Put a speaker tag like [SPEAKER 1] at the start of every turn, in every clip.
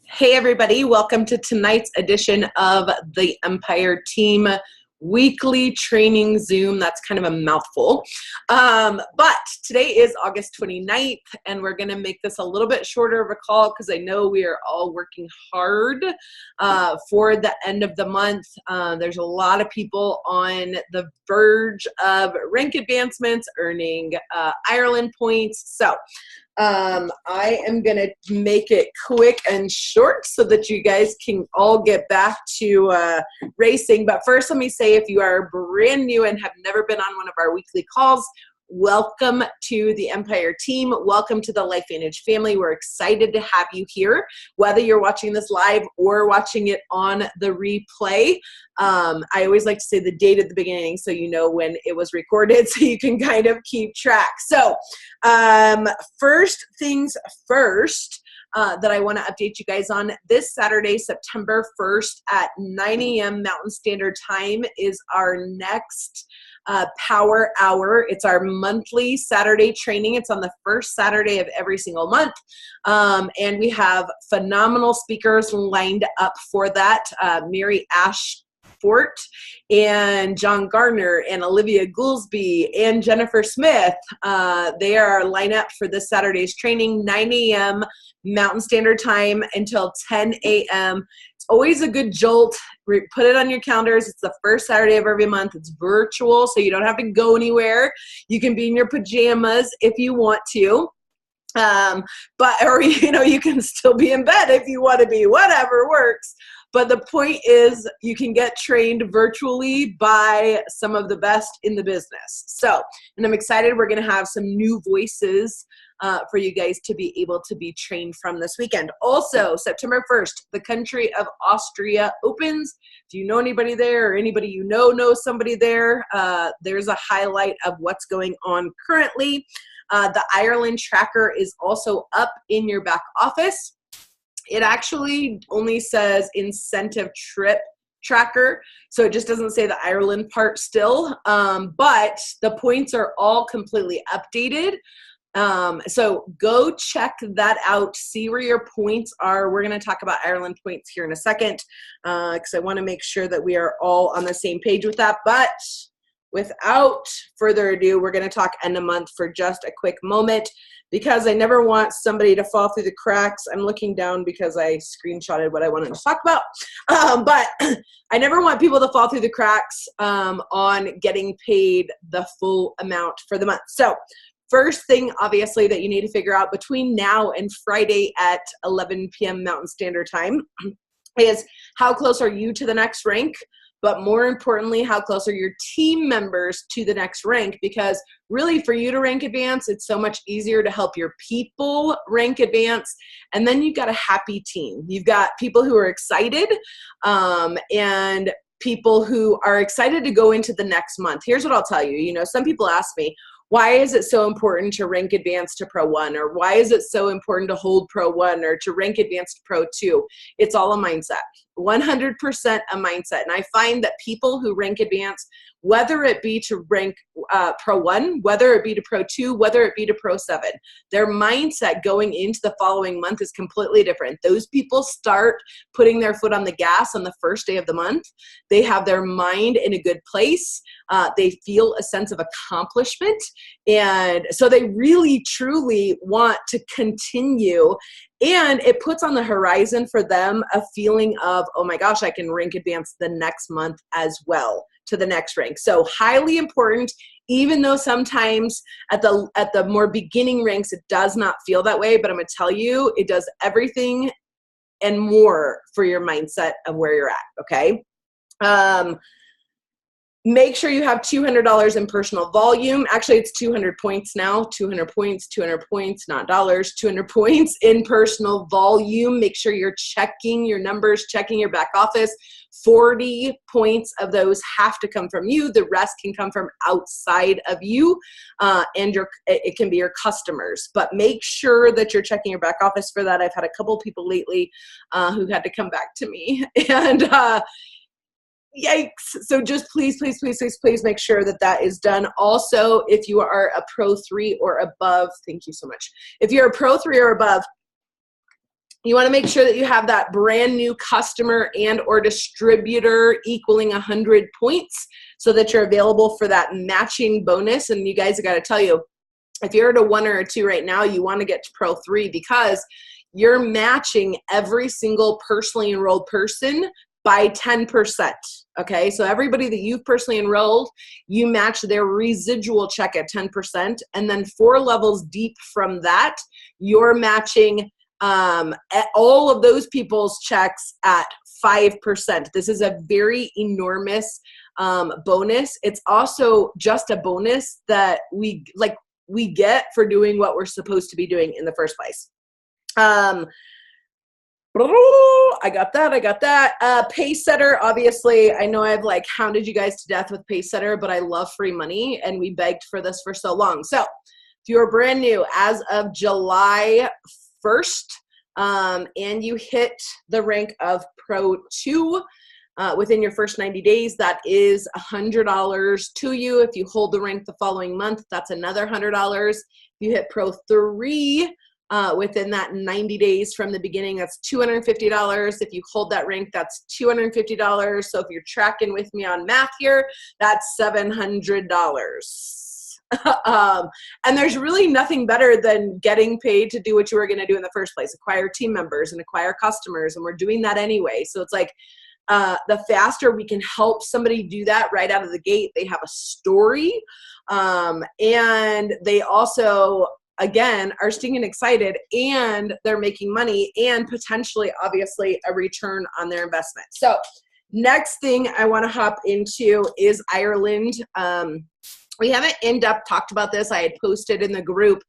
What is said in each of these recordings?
[SPEAKER 1] Hey everybody, welcome to tonight's edition of the Empire Team weekly training Zoom. That's kind of a mouthful. But today is August 29th and we're going to make this a little bit shorter of a call because I know we are all working hard for the end of the month. There's a lot of people on the verge of rank advancements, earning Ireland points. So I am going to make it quick and short so that you guys can all get back to racing. But first, let me say, if you are brand new and have never been on one of our weekly calls, welcome to the Empire Team. Welcome to the LifeVantage family. We're excited to have you here, whether you're watching this live or watching it on the replay. I always like to say the date at the beginning so you know when it was recorded so you can kind of keep track. So first things first, that I want to update you guys on. This Saturday, September 1st at 9 a.m. Mountain Standard Time is our next Power Hour. It's our monthly Saturday training. It's on the first Saturday of every single month. And we have phenomenal speakers lined up for that. Mary Ashford and John Gardner and Olivia Goolsby and Jennifer Smith. They are lined up for this Saturday's training, 9 a.m. Mountain Standard Time until 10 a.m. It's always a good jolt. Put it on your calendars. It's the first Saturday of every month. It's virtual, so you don't have to go anywhere. You can be in your pajamas if you want to. Or you can still be in bed if you want to be, whatever works. But the point is you can get trained virtually by some of the best in the business. So, and I'm excited. We're going to have some new voices for you guys to be able to be trained from this weekend. Also, September 1st, the country of Austria opens. If you know anybody there or anybody you know knows somebody there, there's a highlight of what's going on currently. The Ireland tracker is also up in your back office. It actually only says incentive trip tracker, so it just doesn't say the Ireland part still, but the points are all completely updated. So go check that out, see where your points are. We're going to talk about Ireland points here in a second because I want to make sure that we are all on the same page with that. But without further ado, we're going to talk end of month for just a quick moment because I never want somebody to fall through the cracks. I'm looking down because I screenshotted what I wanted to talk about. But I never want people to fall through the cracks on getting paid the full amount for the month. So first thing, obviously, that you need to figure out between now and Friday at 11 p.m. Mountain Standard Time is how close are you to the next rank? But more importantly, how close are your team members to the next rank? Because really, for you to rank advance, it's so much easier to help your people rank advance. And then you've got a happy team. You've got people who are excited and people who are excited to go into the next month. Here's what I'll tell you. Some people ask me, why is it so important to rank advance to Pro 1? Or why is it so important to hold Pro 1 or to rank advance to Pro 2? It's all a mindset, 100% a mindset. And I find that people who rank advance, whether it be to rank Pro 1, whether it be to Pro 2, whether it be to Pro 7, their mindset going into the following month is completely different. Those people start putting their foot on the gas on the first day of the month. They have their mind in a good place. They feel a sense of accomplishment. And so they really, truly want to continue. And it puts on the horizon for them a feeling of, oh my gosh, I can rank advance the next month as well to the next rank. So highly important, even though sometimes at the more beginning ranks, it does not feel that way. But I'm going to tell you, it does everything and more for your mindset of where you're at, okay? Make sure you have $200 in personal volume. Actually, it's 200 points now. 200 points, not dollars, 200 points in personal volume. Make sure you're checking your numbers, checking your back office. 40 points of those have to come from you. The rest can come from outside of you, and it can be your customers. But make sure that you're checking your back office for that. I've had a couple people lately who had to come back to me. And yikes. So just please make sure that that is done. Also, if you are a Pro 3 or above, thank you so much. If you're a Pro 3 or above, You want to make sure that you have that brand new customer and or distributor equaling 100 points so that you're available for that matching bonus. And you guys, I got to tell you, if you're at a 1 or a 2 right now, you want to get to Pro 3 because you're matching every single personally enrolled person by 10%. Okay, so everybody that you've personally enrolled, you match their residual check at 10%. And then 4 levels deep from that, you're matching all of those people's checks at 5%. This is a very enormous bonus. It's also just a bonus that we get for doing what we're supposed to be doing in the first place. I got that. Pacesetter, obviously, I know I've like hounded you guys to death with Pacesetter, but I love free money and we begged for this for so long. So if you're brand new as of July 1st, and you hit the rank of Pro 2 within your first 90 days, that is $100 to you. If you hold the rank the following month, that's another $100. If you hit Pro 3 within that 90 days from the beginning, that's $250. If you hold that rank, that's $250. So if you're tracking with me on math here, that's $700. And there's really nothing better than getting paid to do what you were going to do in the first place, acquire team members and acquire customers. And we're doing that anyway. So it's like, the faster we can help somebody do that right out of the gate, they have a story. And they also, again, are stinging excited and they're making money and potentially, obviously, a return on their investment. So next thing I want to hop into is Ireland. We haven't in-depth talked about this. I had posted in the group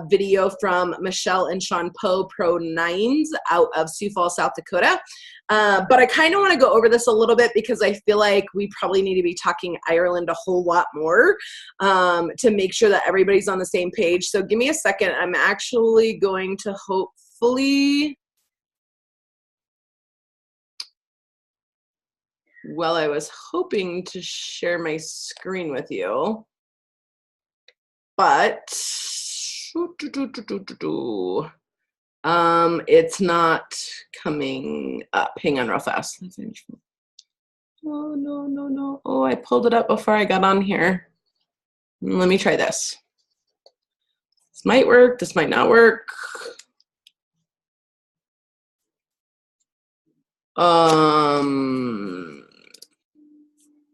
[SPEAKER 1] video from Michelle and Sean Poe, Pro 9s out of Sioux Falls, South Dakota. But I kind of want to go over this a little bit because I feel like we probably need to be talking Ireland a whole lot more to make sure that everybody's on the same page. So give me a second. I'm actually going to hopefully... Well, I was hoping to share my screen with you, but it's not coming up. Hang on real fast. Oh, no. Oh, I pulled it up before I got on here. Let me try this. This might work. This might not work.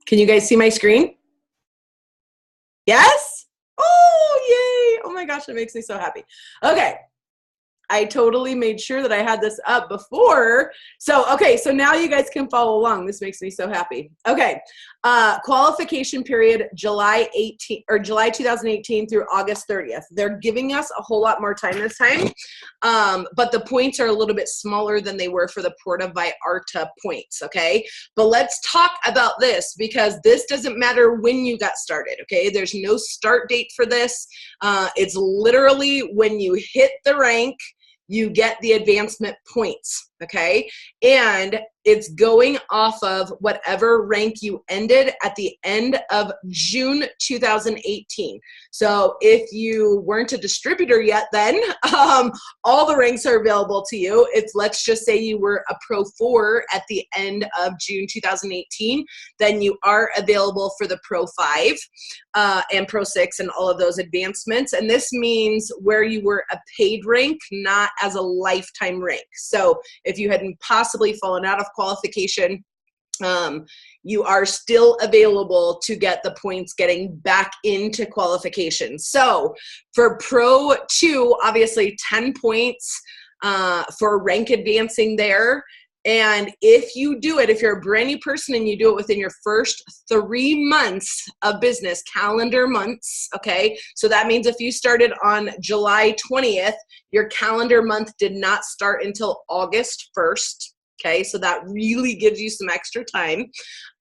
[SPEAKER 1] Can you guys see my screen? Yes? Oh, yay. Oh my gosh, that makes me so happy. Okay. I totally made sure that I had this up before. So, okay, so now you guys can follow along. This makes me so happy. Okay, qualification period, July 2018 through August 30th. They're giving us a whole lot more time this time, but the points are a little bit smaller than they were for the Puerto Vallarta points, okay? But let's talk about this because this doesn't matter when you got started, okay? There's no start date for this. It's literally when you hit the rank, you get the advancement points, okay? And it's going off of whatever rank you ended at the end of June 2018. So if you weren't a distributor yet then, all the ranks are available to you. Let's just say you were a Pro 4 at the end of June 2018, then you are available for the Pro 5 and Pro 6 and all of those advancements. And this means where you were a paid rank, not as a lifetime rank. So if you hadn't possibly fallen out of qualification, you are still available to get the points getting back into qualification. So for Pro 2, obviously 10 points for rank advancing there. And if you do it, if you're a brand new person and you do it within your first 3 months of business, calendar months, okay? So that means if you started on July 20th, your calendar month did not start until August 1st, okay? So that really gives you some extra time,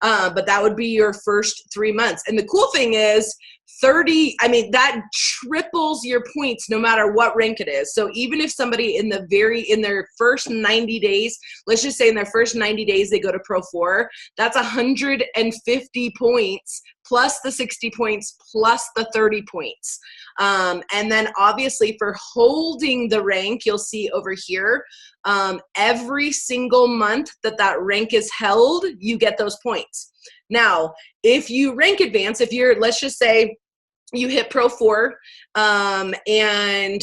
[SPEAKER 1] but that would be your first 3 months. And the cool thing is, 30, I mean, that triples your points no matter what rank it is. So even if somebody in their first 90 days, let's just say in their first 90 days, they go to Pro 4, that's 150 points plus the 60 points plus the 30 points. And then obviously for holding the rank, you'll see over here, every single month that rank is held, you get those points. Now, if you rank advance, let's just say you hit Pro 4, and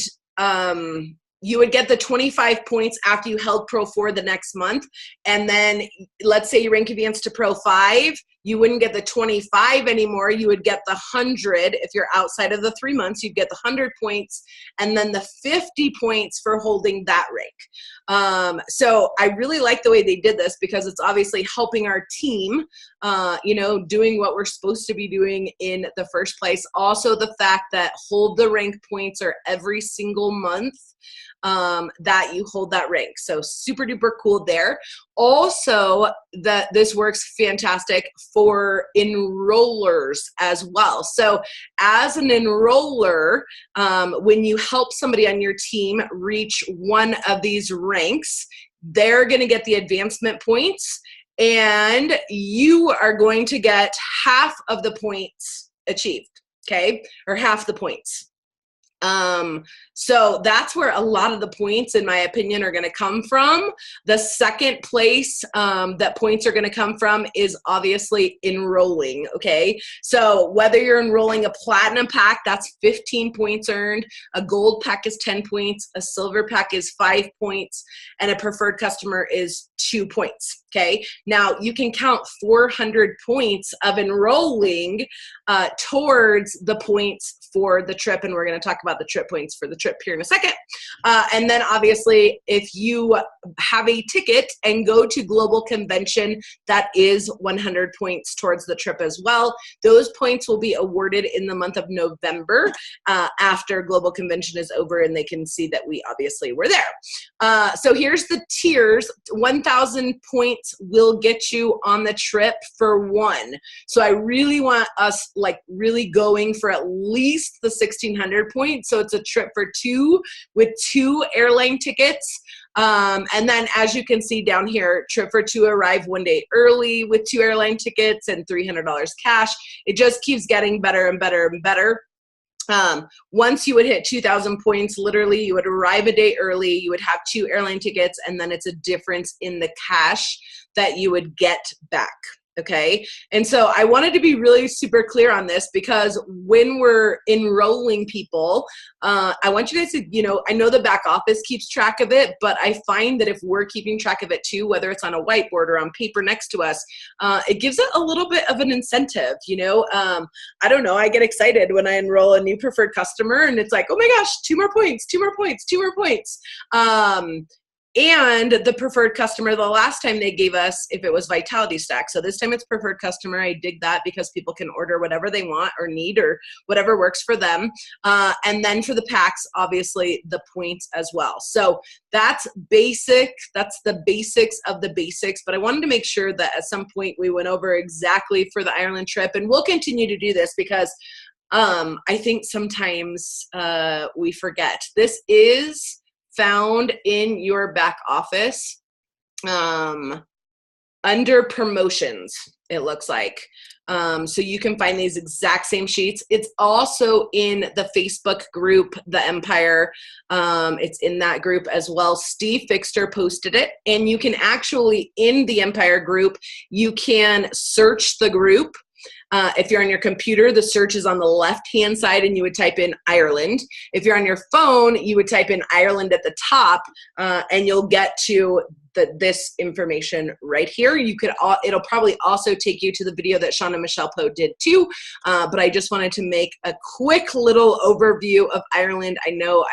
[SPEAKER 1] you would get the 25 points after you held Pro 4 the next month. And then let's say you rank advance to Pro 5, you wouldn't get the 25 anymore. You would get the 100. If you're outside of the 3 months, you'd get the 100 points and then the 50 points for holding that rank. So I really like the way they did this because it's obviously helping our team, doing what we're supposed to be doing in the first place. Also the fact that hold the rank points are every single month that you hold that rank. So super duper cool there. Also, that this works fantastic for enrollers as well. So as an enroller, when you help somebody on your team reach one of these ranks, they're going to get the advancement points and you are going to get half of the points achieved, okay? Or half the points. So that's where a lot of the points, in my opinion, are going to come from. The second place that points are going to come from is obviously enrolling, okay? So whether you're enrolling a platinum pack, that's 15 points earned, a gold pack is 10 points, a silver pack is 5 points, and a preferred customer is 2 points, okay? Now, you can count 400 points of enrolling towards the points for the trip, and we're going to talk about the trip points for the trip here in a second. And then obviously, if you have a ticket and go to Global Convention, that is 100 points towards the trip as well. Those points will be awarded in the month of November after Global Convention is over and they can see that we obviously were there. So here's the tiers. 1,000 points will get you on the trip for one. So I really want us really going for at least the 1,600 points. So it's a trip for two with 2 airline tickets. And then as you can see down here, trip for 2 arrive 1 day early with 2 airline tickets and $300 cash. It just keeps getting better and better and better. Once you would hit 2,000 points, literally you would arrive a day early, you would have 2 airline tickets, and then it's a difference in the cash that you would get back. Okay. And so I wanted to be really super clear on this because when we're enrolling people, I want you guys to, I know the back office keeps track of it, but I find that if we're keeping track of it too, whether it's on a whiteboard or on paper next to us, it gives it a little bit of an incentive, I don't know. I get excited when I enroll a new preferred customer and it's like, oh my gosh, 2 more points, 2 more points, 2 more points. And the preferred customer, the last time they gave us, if it was Vitality Stack. So this time it's preferred customer. I dig that because people can order whatever they want or need or whatever works for them. And then for the packs, obviously the points as well. So that's basic. That's the basics of the basics. But I wanted to make sure that at some point we went over exactly for the Ireland trip. And we'll continue to do this because I think sometimes we forget. This is found in your back office under promotions, it looks like. So you can find these exact same sheets. It's also in the Facebook group, The Empire. It's in that group as well. Steve Fixter posted it. And you can actually, in the Empire group, you can search the group. If you're on your computer, the search is on the left-hand side and you would type in Ireland. If you're on your phone, you would type in Ireland at the top and you'll get to this information right here. It'll probably also take you to the video that Sean and Michelle Poe did too, but I just wanted to make a quick little overview of Ireland. I know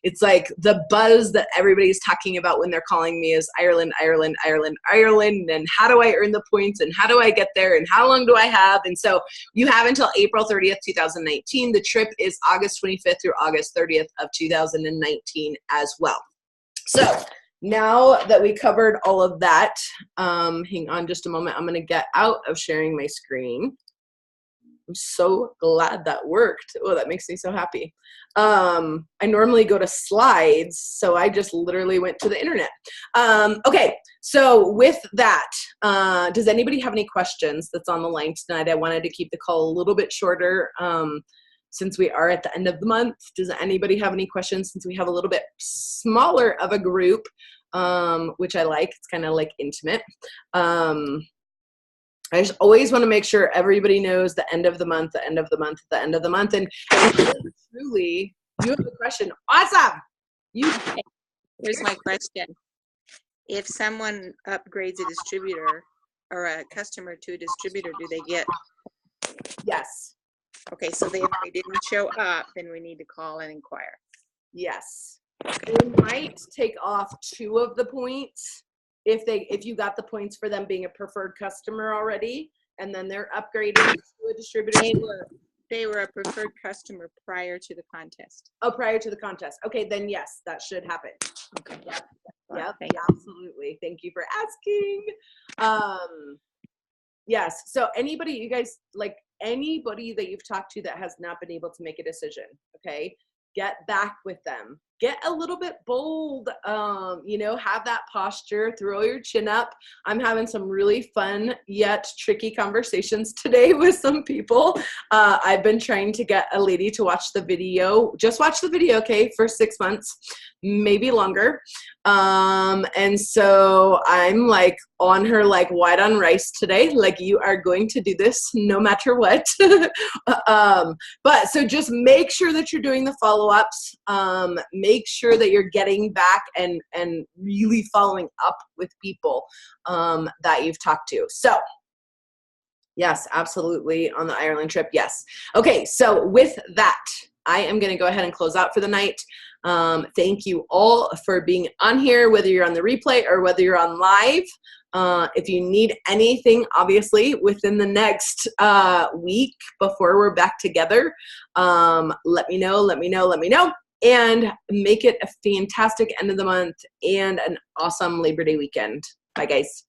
[SPEAKER 1] it's like the buzz that everybody's talking about when they're calling me is Ireland, Ireland, Ireland, Ireland, and how do I earn the points and how do I get there and how long do I have? And so you have until April 30th, 2019. The trip is August 25th through August 30th of 2019 as well. So now that we covered all of that, hang on just a moment. I'm going to get out of sharing my screen. I'm so glad that worked. Oh, that makes me so happy. I normally go to slides, so I just literally went to the internet. Okay, so with that, does anybody have any questions that's on the line tonight? I wanted to keep the call a little bit shorter since we are at the end of the month. Does anybody have any questions since we have a little bit smaller of a group, which I like. It's kind of like intimate. I just always want to make sure everybody knows the end of the month, the end of the month, the end of the month. And truly, you have a question. Awesome.
[SPEAKER 2] Here's my question. If someone upgrades a distributor or a customer to a distributor, do they get?
[SPEAKER 1] Yes.
[SPEAKER 2] Okay, so if they didn't show up, then we need to call and inquire.
[SPEAKER 1] Yes. They might take off 2 of the points if you got the points for them being a preferred customer already, and then they're upgrading to a distributor.
[SPEAKER 2] They were a preferred customer prior to the contest.
[SPEAKER 1] Oh, prior to the contest. Okay, then yes, that should happen.
[SPEAKER 2] Okay.
[SPEAKER 1] Yep, absolutely. Thank you for asking. Yes, so anybody, you guys, like anybody that you've talked to that has not been able to make a decision, okay, get back with them. Get a little bit bold, you know, have that posture, throw your chin up. I'm having some really fun yet tricky conversations today with some people. I've been trying to get a lady to watch the video, just watch the video, okay, for 6 months, maybe longer. And so I'm like on her like white on rice today, like you are going to do this no matter what. But so just make sure that you're doing the follow-ups. Make sure that you're getting back and really following up with people that you've talked to. So yes, absolutely, on the Ireland trip, yes. Okay, so with that, I am going to go ahead and close out for the night. Thank you all for being on here, whether you're on the replay or whether you're on live. If you need anything, obviously, within the next week before we're back together, let me know. And make it a fantastic end of the month and an awesome Labor Day weekend. Bye, guys.